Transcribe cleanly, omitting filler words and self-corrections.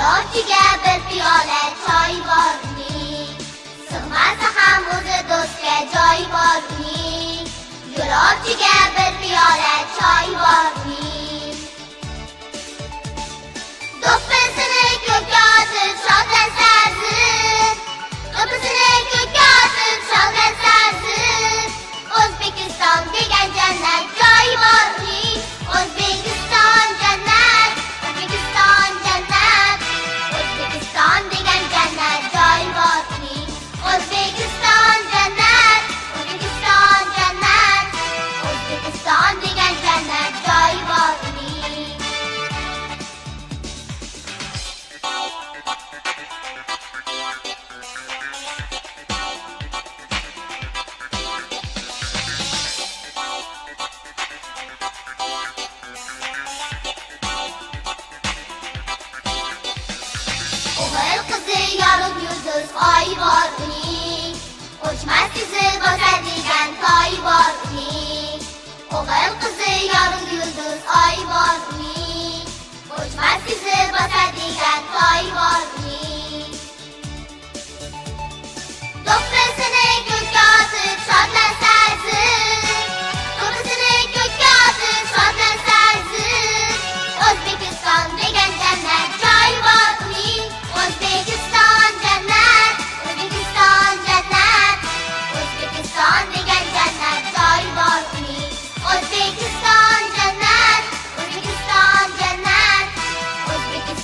yo'lovchiga bir piyola choy bor uning, sig'masa ham o'zi do'stga joy bor uning. Yo'lovchiga bir piyola choy bor uning. Do'ppisini ko'kka otib shodlansa zil, do'ppisini ko'kka otib shodlansa zil. O'zbekiston degan jannat joy bor uning. O'zbekiston jannat, O'zbekiston jannat. O'zbekiston degan jannat joy bor uning. O'zbekiston jannat, O'zbekiston jannat. O'zbekiston degan jannat joy bor uning. O'g'il qizi yorug' yulduz oy bor uning, o'chmas izi bosadigan toy bor uning. O'g'il qizi yorug' yulduz oy bor uning, o'chmas izi bosadigan toy bor uning.